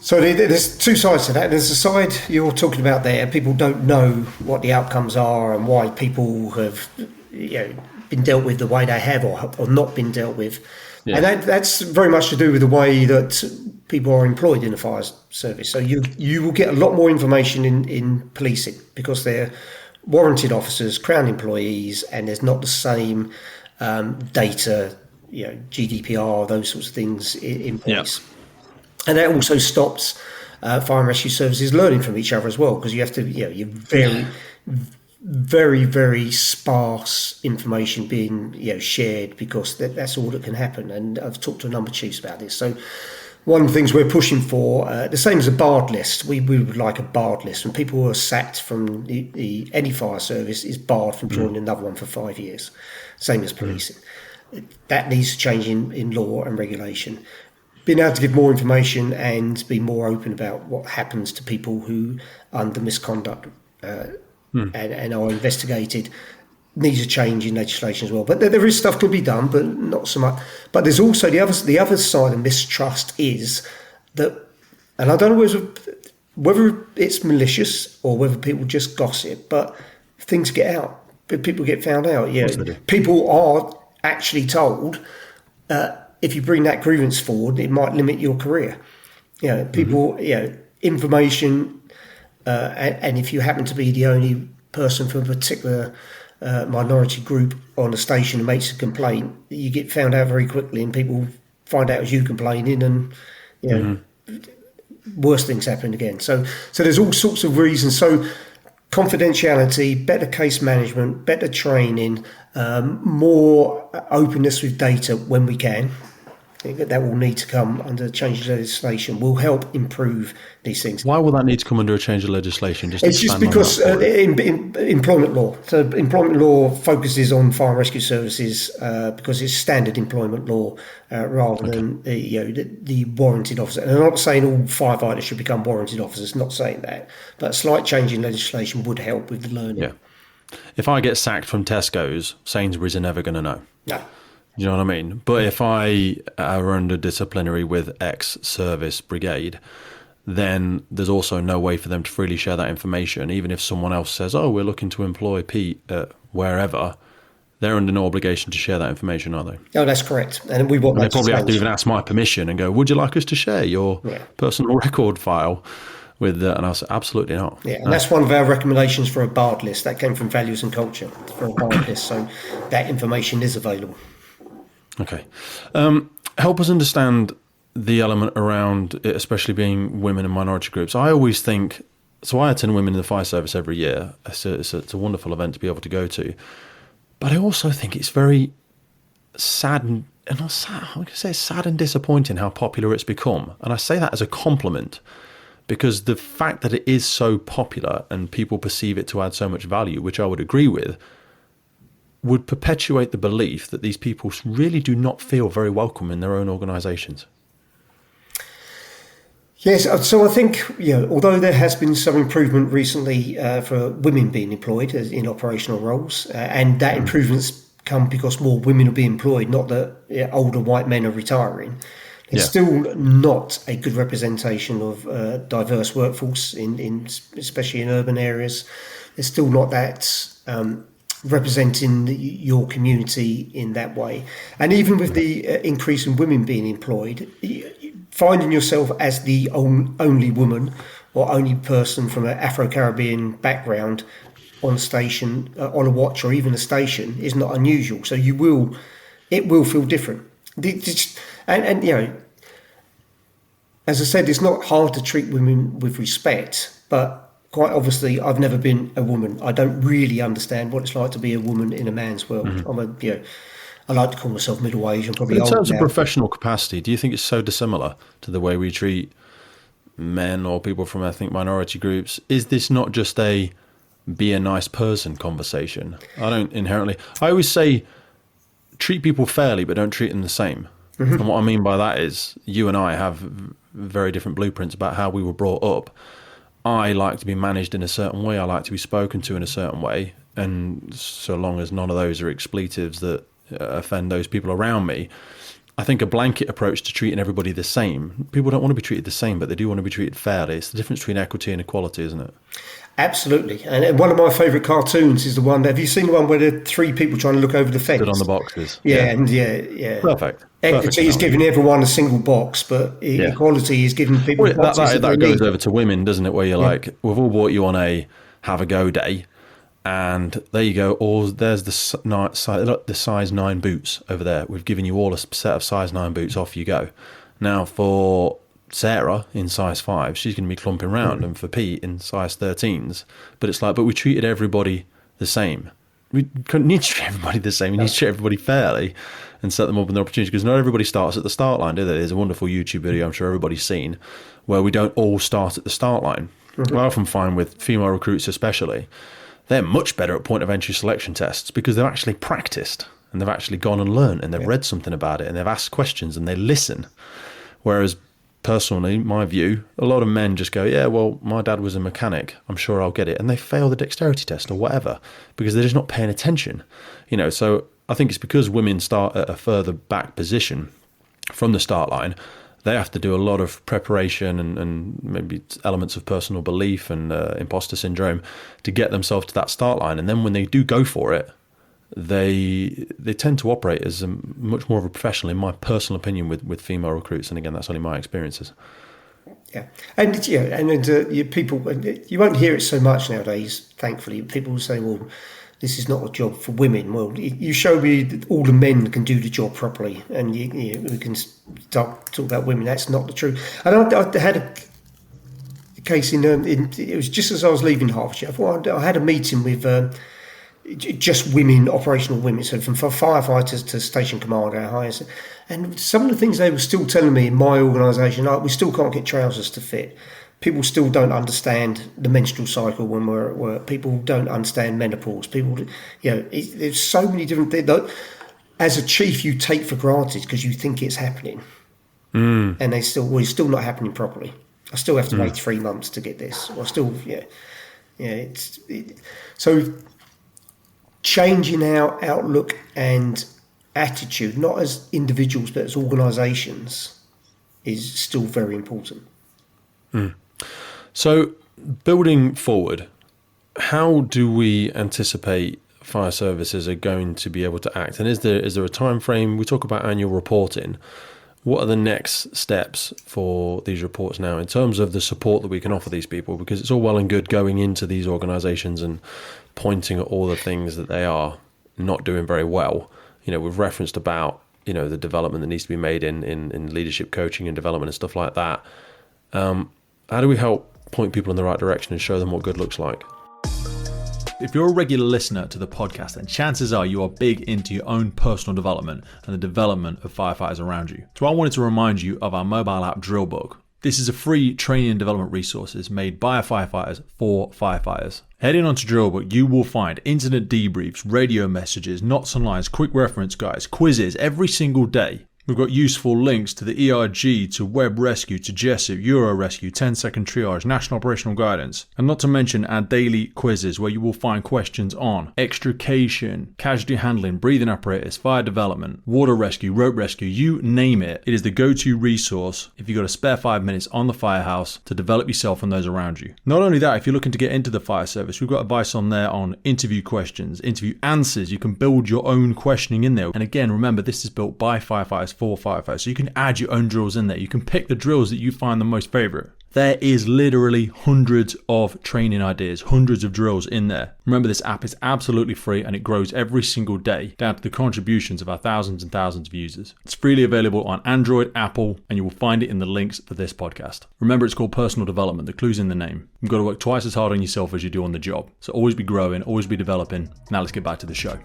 So there's two sides to that. There's the side you're talking about there. People don't know what the outcomes are and why people have been dealt with the way they have or not been dealt with. Yeah. And that's very much to do with the way that people are employed in the fire service. So you will get a lot more information in policing because they're warranted officers, Crown employees, and there's not the same data, GDPR, those sorts of things in place. Yeah. And that also stops fire and rescue services learning from each other as well, because you have to, you're very, very sparse information being shared, because that's all that can happen. And I've talked to a number of chiefs about this. So one of the things we're pushing for, the same as a barred list, we would like a barred list. When people who are sacked from any fire service is barred from joining another one for 5 years, same as policing. That needs to change in law and regulation. Being able to give more information and be more open about what happens to people who under misconduct and are investigated needs a change in legislation as well. But there is stuff could be done, but not so much. But there's also the other side of mistrust is that, and I don't know whether it's malicious or whether people just gossip, but things get out. People get found out. Yeah, people are actually told if you bring that grievance forward, it might limit your career. People, information, and if you happen to be the only person from a particular minority group on a station who makes a complaint, you get found out very quickly, and people find out it was you complaining, and worse things happen again. So there's all sorts of reasons. So confidentiality, better case management, better training, more openness with data when we can. I think that will need to come under the change of legislation, will help improve these things. Why will that need to come under a change of legislation? It's just because employment law. So employment law focuses on fire and rescue services because it's standard employment law rather than the warranted officer. And I'm not saying all firefighters should become warranted officers, not saying that. But a slight change in legislation would help with the learning. Yeah. If I get sacked from Tesco's, Sainsbury's are never going to know. No. You know what I mean? But if I are under disciplinary with X service brigade, then there's also no way for them to freely share that information. Even if someone else says, oh, we're looking to employ Pete at wherever, they're under no obligation to share that information, are they? Oh, that's correct. And we want they probably have to even ask my permission and go, would you like us to share your personal record file with and I'll say, absolutely not. Yeah, and that's one of our recommendations for a barred list. That came from Values and Culture for a barred list. So that information is available. Okay. Help us understand the element around it, especially being women and minority groups. I always think, so I attend Women in the Fire Service every year. It's a wonderful event to be able to go to. But I also think it's very sad and not sad, I'm going to say it's sad and disappointing how popular it's become. And I say that as a compliment because the fact that it is so popular and people perceive it to add so much value, which I would agree with, would perpetuate the belief that these people really do not feel very welcome in their own organisations. Yes, so I think, although there has been some improvement recently for women being employed in operational roles, and that improvement's come because more women will be employed, not that older white men are retiring, it's still not a good representation of diverse workforce, especially in urban areas. There's still not that representing your community in that way. And even with the increase in women being employed, finding yourself as the only woman or only person from an Afro-Caribbean background on a station, on a watch or even a station is not unusual. So it will feel different. And as I said, it's not hard to treat women with respect, but quite obviously, I've never been a woman. I don't really understand what it's like to be a woman in a man's world. Mm-hmm. I like to call myself middle-aged. I'm probably old now. In terms of professional capacity, do you think it's so dissimilar to the way we treat men or people from ethnic minority groups? Is this not just a be a nice person conversation? I always say treat people fairly, but don't treat them the same. Mm-hmm. And what I mean by that is you and I have very different blueprints about how we were brought up. I like to be managed in a certain way. I like to be spoken to in a certain way. And so long as none of those are expletives that offend those people around me, I think a blanket approach to treating everybody the same. People don't want to be treated the same, but they do want to be treated fairly. It's the difference between equity and equality, isn't it? Absolutely. And one of my favourite cartoons is the one, have you seen the one where there are three people trying to look over the fence? Stood on the boxes. Yeah. Perfect. Equity is giving everyone a single box, but equality is giving people boxes. That goes over to women, doesn't it? Where you're like, we've all brought you on a have a go day, and there you go. Or there's the size 9 boots over there. We've given you all a set of size 9 boots. Off you go. Now for Sarah in size 5, she's going to be clumping around, and for Pete in size 13s. But it's like, but we treated everybody the same. We couldn't need to treat everybody the same. We need to treat everybody fairly and set them up with an opportunity, because not everybody starts at the start line, do they? There's a wonderful YouTube video I'm sure everybody's seen where we don't all start at the start line. Mm-hmm. I often find with female recruits especially, they're much better at point of entry selection tests because they've actually practiced and they've actually gone and learned and they've read something about it and they've asked questions and they listen. Whereas personally, my view, a lot of men just go, yeah, well, my dad was a mechanic, I'm sure I'll get it. And they fail the dexterity test or whatever because they're just not paying attention. So I think it's because women start at a further back position from the start line. They have to do a lot of preparation and maybe elements of personal belief and imposter syndrome to get themselves to that start line. And then when they do go for it, they tend to operate as much more of a professional, in my personal opinion, with female recruits. And again, that's only my experiences. Yeah, and people, you won't hear it so much nowadays. Thankfully, people will say, "Well, this is not a job for women." Well, you show me that all the men can do the job properly, and we can start talk about women. That's not the truth. And I had a case in it was just as I was leaving Hertfordshire. I had a meeting with just women, operational women, so from firefighters to station commander, highest. And some of the things they were still telling me in my organisation, like, we still can't get trousers to fit. People still don't understand the menstrual cycle when we're at work. People don't understand menopause. There's so many different things that, as a chief, you take for granted because you think it's happening, and it's still not happening properly. I still have to wait 3 months to get this. So changing our outlook and attitude, not as individuals but as organisations, is still very important. So building forward, how do we anticipate fire services are going to be able to act? And is there a time frame? We talk about annual reporting. What are the next steps for these reports now in terms of the support that we can offer these people? Because it's all well and good going into these organisations and pointing at all the things that they are not doing very well. We've referenced about, the development that needs to be made in leadership coaching and development and stuff like that. How do we help point people in the right direction and show them what good looks like? If you're a regular listener to the podcast, then chances are you are big into your own personal development and the development of firefighters around you. So I wanted to remind you of our mobile app Drillbook. This is a free training and development resources made by firefighters for firefighters. Heading on to Drillbook, you will find incident debriefs, radio messages, knots and lines, quick reference guides, quizzes every single day. We've got useful links to the ERG, to Web Rescue, to Jessup, Euro Rescue, 10-second triage, National Operational Guidance, and not to mention our daily quizzes where you will find questions on extrication, casualty handling, breathing apparatus, fire development, water rescue, rope rescue, you name it. It is the go-to resource if you've got a spare 5 minutes on the firehouse to develop yourself and those around you. Not only that, if you're looking to get into the fire service, we've got advice on there on interview questions, interview answers. You can build your own questioning in there. And again, remember, this is built by firefighters for firefighters, so you can add your own drills in there. You can pick the drills that you find the most favorite. There is literally hundreds of training ideas, hundreds of drills in there. Remember, this app is absolutely free and it grows every single day down to the contributions of our thousands and thousands of users. It's freely available on Android, Apple, and you will find it in the links for this podcast. Remember, it's called personal development. The clue's in the name. You've got to work twice as hard on yourself as you do on the job. So always be growing, always be developing. Now let's get back to the show.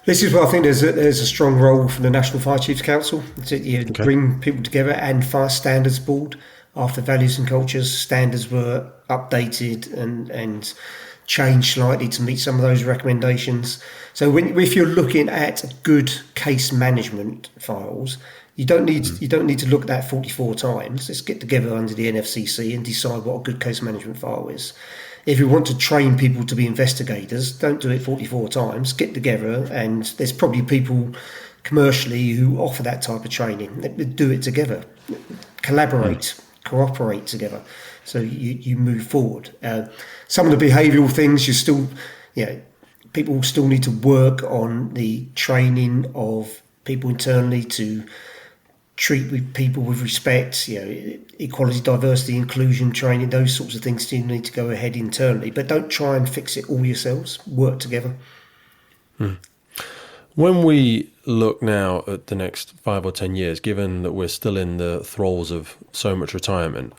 This is where I think there's a strong role for the National Fire Chiefs Council to bring people together, and Fire Standards Board. After Values and Cultures standards were updated and changed slightly to meet some of those recommendations. So if you're looking at good case management files, you don't need to look at that 44 times. Let's get together under the NFCC and decide what a good case management file is. If you want to train people to be investigators, don't do it 44 times. Get together, and there's probably people commercially who offer that type of training. Do it together. Collaborate, cooperate together. So you move forward. Some of the behavioural things people still need to work on the training of people internally to treat people with respect, equality, diversity, inclusion training, those sorts of things still need to go ahead internally. But don't try and fix it all yourselves. Work together. When we look now at the next 5 or 10 years, given that we're still in the thralls of so much retirement,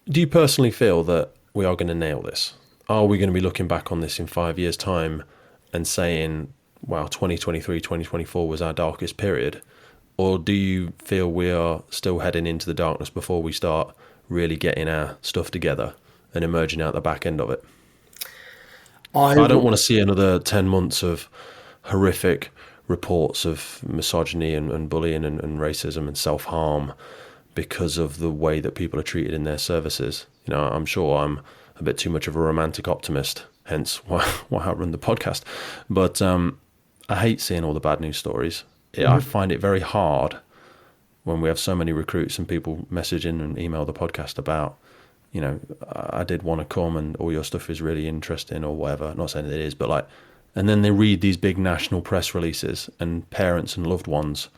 do you personally feel that we are going to nail this? Are we going to be looking back on this in 5 years' time and saying, wow, 2023, 2024 was our darkest period? Or do you feel we are still heading into the darkness before we start really getting our stuff together and emerging out the back end of it? I don't want to see another 10 months of horrific reports of misogyny and bullying and racism and self-harm because of the way that people are treated in their services. You know, I'm sure I'm a bit too much of a romantic optimist, hence why I run the podcast. But I hate seeing all the bad news stories. I find it very hard when we have so many recruits and people message in and email the podcast about, you know, I did want to come and all your stuff is really interesting or whatever. Not saying that it is, but like, and then they read these big national press releases and parents and loved ones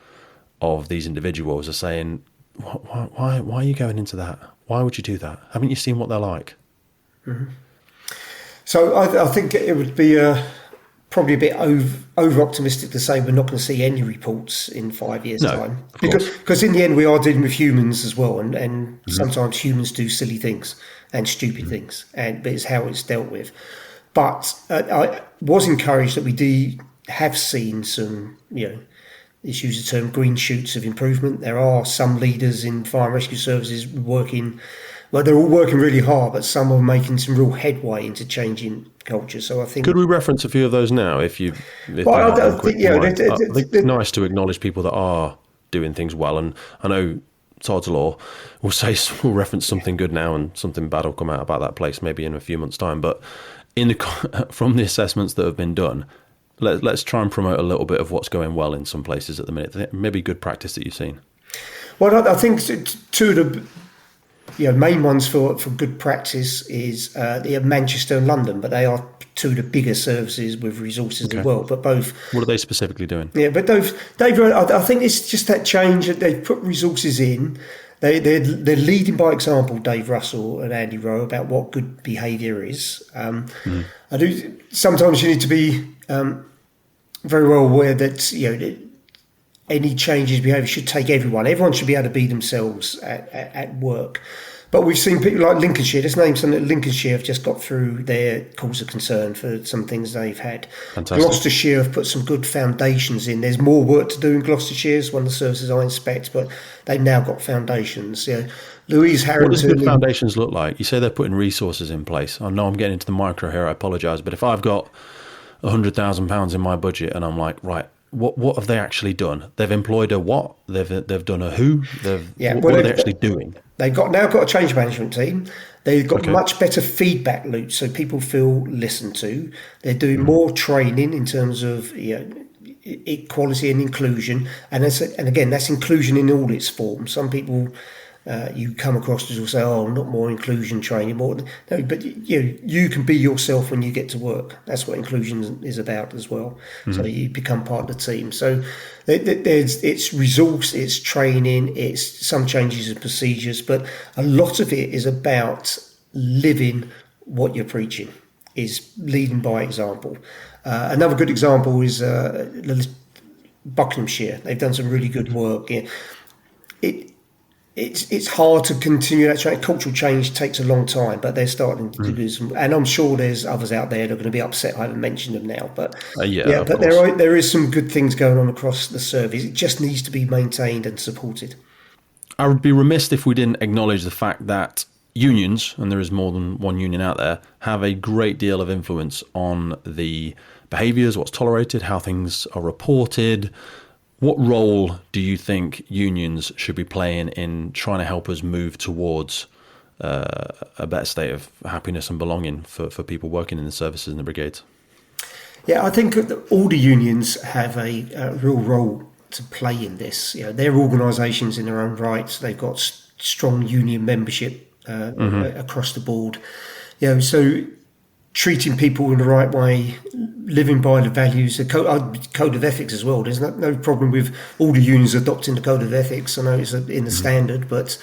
of these individuals are saying, why are you going into that? Why would you do that? Haven't you seen what they're like? Mm-hmm. So I think it would be probably a bit over optimistic to say we're not going to see any reports in 5 years' time, because in the end we are dealing with humans as well, and sometimes humans do silly things and stupid things, but it's how it's dealt with. But I was encouraged that we have seen some, you know, let's use the term green shoots of improvement. There are some leaders in fire and rescue services working. Well, they're all working really hard, but some are making some real headway into changing culture. So I think, could we reference a few of those now? I think it's nice to acknowledge people that are doing things well, and I know Todd's Law will reference something good now, and something bad will come out about that place maybe in a few months' time. But from the assessments that have been done, let's try and promote a little bit of what's going well in some places at the minute. Maybe good practice that you've seen. Well, I think two of the main ones for good practice is Manchester and London, but they are two of the bigger services with resources in the world. But both. What are they specifically doing? Yeah, but I think it's just that change that they've put resources in. They're leading by example, Dave Russell and Andy Rowe, about what good behaviour is. I do. Sometimes you need to be very well aware that any changes in behaviour should take everyone. Everyone should be able to be themselves at work. But we've seen people like Lincolnshire. Let's name something that Lincolnshire have just got through their cause of concern for some things they've had. Fantastic. Gloucestershire have put some good foundations in. There's more work to do in Gloucestershire. It's one of the services I inspect, but they've now got foundations. Louise Harrington. What does good foundations look like? You say they're putting resources in place. I know I'm getting into the micro here. I apologise, but if I've got £100,000 in my budget and I'm like, right, what have they actually done? They've employed a what? They've done a who? What are they actually doing? They've now got a change management team. They've got much better feedback loops, so people feel listened to. They're doing more training in terms of equality and inclusion, and again that's inclusion in all its forms. Some people you come across as will say, "Oh, not more inclusion training, more." No, but you can be yourself when you get to work. That's what inclusion is about as well. So you become part of the team. So it's resource, it's training, it's some changes in procedures, but a lot of it is about living what you're preaching, is leading by example. Another good example is Buckinghamshire. They've done some really good work. It's hard to continue that change. Cultural change takes a long time, but they're starting to do some. And I'm sure there's others out there that are going to be upset I haven't mentioned them now. But but there is some good things going on across the service. It just needs to be maintained and supported. I would be remiss if we didn't acknowledge the fact that unions, and there is more than one union out there, have a great deal of influence on the behaviours, what's tolerated, how things are reported. What role do you think unions should be playing in trying to help us move towards a better state of happiness and belonging for people working in the services and the brigades? Yeah, I think that all the unions have a real role to play in this. They're organisations in their own rights. They've got strong union membership across the board. So treating people in the right way, living by the values, the code of ethics as well. There's no problem with all the unions adopting the code of ethics. I know it's in the standard, but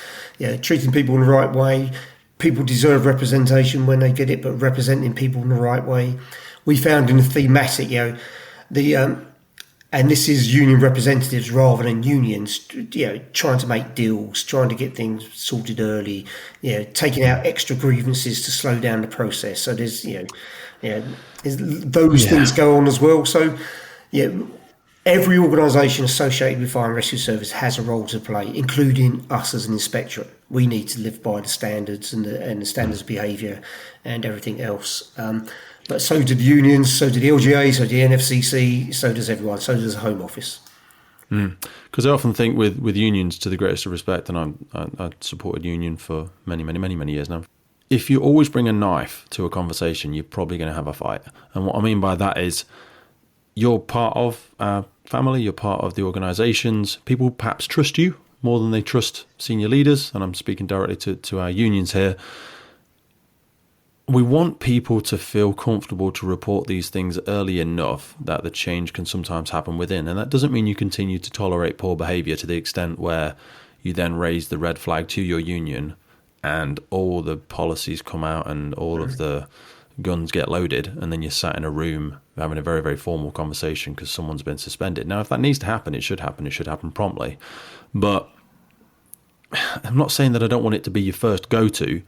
treating people in the right way. People deserve representation when they get it, but representing people in the right way. We found in the thematic, and this is union representatives rather than unions, trying to make deals, trying to get things sorted early, taking out extra grievances to slow down the process. So there's those things go on as well. So every organisation associated with fire and rescue service has a role to play, including us as an inspectorate. We need to live by the standards and the standards of behaviour and everything else. But so did the unions, so did the LGA, so did the NFCC, so does everyone, so does the Home Office. Because I often think with unions, to the greatest of respect, and I supported union for many years now, if you always bring a knife to a conversation, you're probably going to have a fight. And what I mean by that is you're part of our family, you're part of the organisations. People perhaps trust you more than they trust senior leaders, and I'm speaking directly to our unions here. We want people to feel comfortable to report these things early enough that the change can sometimes happen within. And that doesn't mean you continue to tolerate poor behaviour to the extent where you then raise the red flag to your union and all the policies come out and all of the guns get loaded, and then you're sat in a room having a very, very formal conversation because someone's been suspended. Now, if that needs to happen, it should happen. It should happen promptly. But I'm not saying that I don't want it to be your first go-to,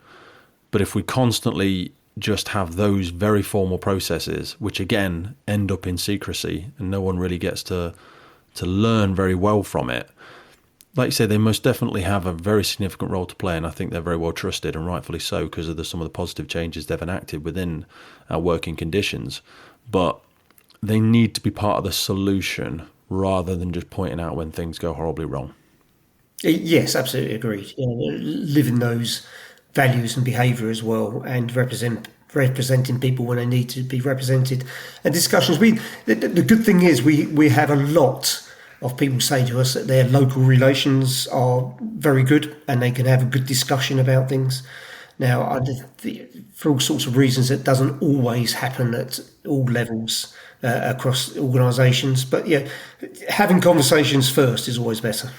but if we constantly just have those very formal processes, which again end up in secrecy and no one really gets to learn very well from it, like you say, they most definitely have a very significant role to play, and I think they're very well trusted, and rightfully so, because of some of the positive changes they've enacted within our working conditions. But they need to be part of the solution rather than just pointing out when things go horribly wrong. Yes, absolutely agreed. Living those values and behaviour as well, and representing people when they need to be represented. And discussions. The good thing is we have a lot of people say to us that their local relations are very good and they can have a good discussion about things. Now, for all sorts of reasons, it doesn't always happen at all levels across organisations. But yeah, having conversations first is always better.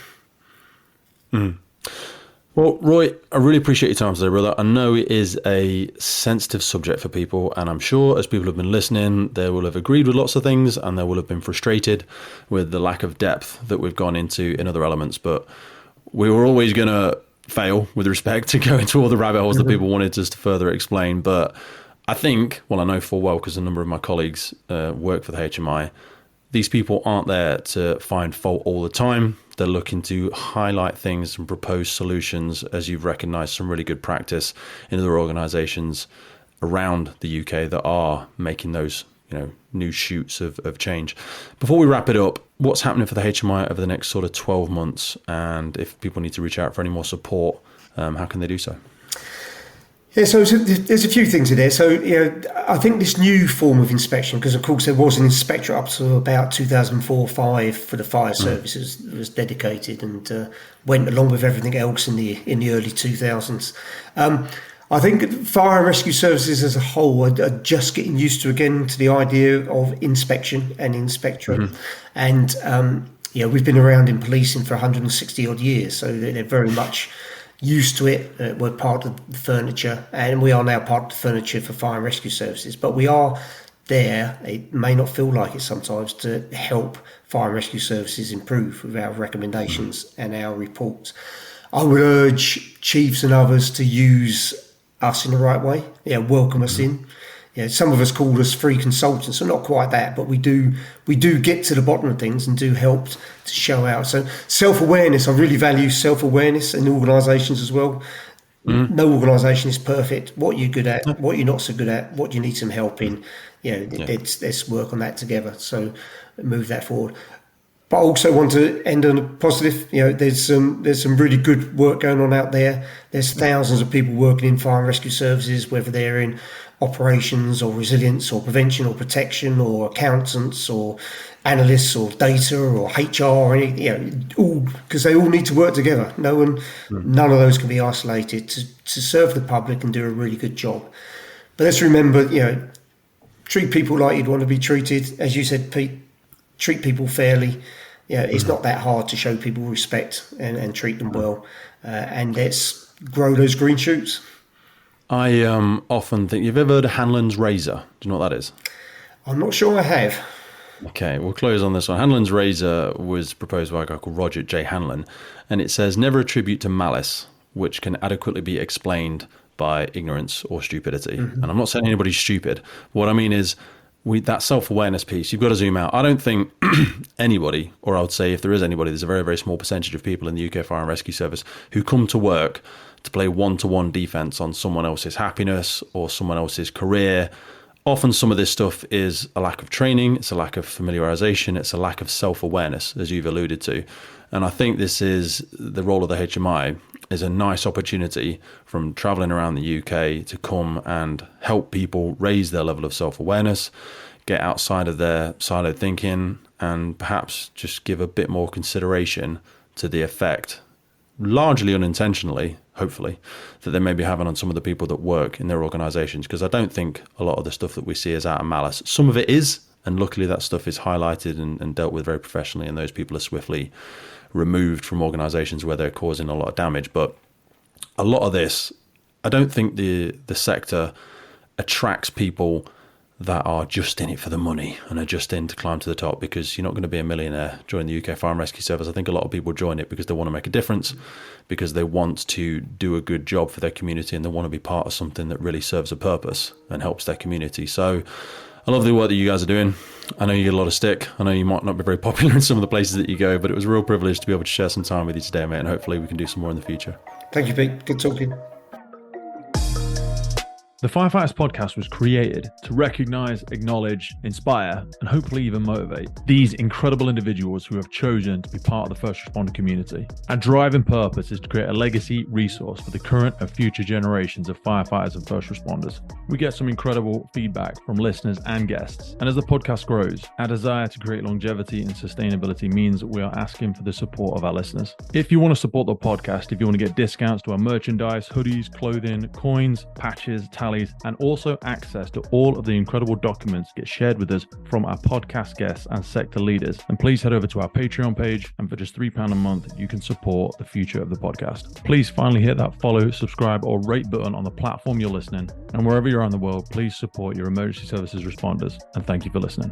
Well, Roy, I really appreciate your time today, brother. I know it is a sensitive subject for people, and I'm sure as people have been listening, they will have agreed with lots of things and they will have been frustrated with the lack of depth that we've gone into in other elements. But we were always going to fail with respect to go into all the rabbit holes that people wanted us to further explain. But I think, well, I know full well because a number of my colleagues work for the HMI, these people aren't there to find fault all the time. They're looking to highlight things and propose solutions, as you've recognised some really good practice in other organisations around the UK that are making those, new shoots of change. Before we wrap it up, what's happening for the HMI over the next sort of 12 months? And if people need to reach out for any more support, how can they do so? Yeah, so there's a few things in there. So, I think this new form of inspection, because of course there was an inspector up to about 2004-05 for the fire services that was dedicated and went along with everything else in the early 2000s. I think fire and rescue services as a whole are just getting used to the idea of inspection and inspectorate. And we've been around in policing for 160 odd years, so they're very much used to it. We're part of the furniture, and we are now part of the furniture for fire and rescue services. But we are there, it may not feel like it sometimes, to help fire and rescue services improve with our recommendations and our reports. I would urge chiefs and others to use us in the right way. Welcome us in. Some of us call us free consultants, so not quite that, but we do get to the bottom of things and do help to show out. So self-awareness, I really value self-awareness in organisations as well. No organisation is perfect. What you're good at, what you're not so good at, what you need some help in, let's work on that together. So move that forward. But I also want to end on a positive. There's some really good work going on out there. There's thousands of people working in fire and rescue services, whether they're in operations or resilience or prevention or protection or accountants or analysts or data or HR or anything, all because they all need to work together. None of those can be isolated to serve the public and do a really good job. But let's remember, treat people like you'd want to be treated. As you said, Pete, treat people fairly. It's not that hard to show people respect and treat them well. And let's grow those green shoots. I often think, you've ever heard of Hanlon's razor? Do you know what that is? I'm not sure I have. Okay, we'll close on this one. Hanlon's razor was proposed by a guy called Roger J. Hanlon, and it says, never attribute to malice, which can adequately be explained by ignorance or stupidity. And I'm not saying anybody's stupid. What I mean is, that self-awareness piece, you've got to zoom out. I don't think anybody, or I would say if there is anybody, there's a very, very small percentage of people in the UK Fire and Rescue Service who come to work to play one-to-one defence on someone else's happiness or someone else's career. Often some of this stuff is a lack of training, it's a lack of familiarization, it's a lack of self-awareness, as you've alluded to. And I think this is the role of the HMI, is a nice opportunity from traveling around the UK to come and help people raise their level of self-awareness, get outside of their siloed thinking, and perhaps just give a bit more consideration to the effect, largely unintentionally, hopefully, that they may be having on some of the people that work in their organisations. Because I don't think a lot of the stuff that we see is out of malice. Some of it is, and luckily that stuff is highlighted and dealt with very professionally, and those people are swiftly removed from organisations where they're causing a lot of damage. But a lot of this, I don't think the sector attracts people that are just in it for the money and are just in to climb to the top, because you're not going to be a millionaire joining the UK Fire and Rescue Service. I think a lot of people join it because they want to make a difference, because they want to do a good job for their community, and they want to be part of something that really serves a purpose and helps their community. So I love the work that you guys are doing. I know you get a lot of stick. I know you might not be very popular in some of the places that you go, but it was a real privilege to be able to share some time with you today, mate, and hopefully we can do some more in the future. Thank you, Pete. Good talking. The Firefighters Podcast was created to recognize, acknowledge, inspire, and hopefully even motivate these incredible individuals who have chosen to be part of the first responder community. Our drive and purpose is to create a legacy resource for the current and future generations of firefighters and first responders. We get some incredible feedback from listeners and guests, and as the podcast grows, our desire to create longevity and sustainability means that we are asking for the support of our listeners. If you want to support the podcast, if you want to get discounts to our merchandise, hoodies, clothing, coins, patches, tallies, and also access to all of the incredible documents get shared with us from our podcast guests and sector leaders, then please head over to our Patreon page, and for just £3 a month, you can support the future of the podcast. Please finally hit that follow, subscribe, or rate button on the platform you're listening, and wherever you're around the world, please support your emergency services responders, and thank you for listening.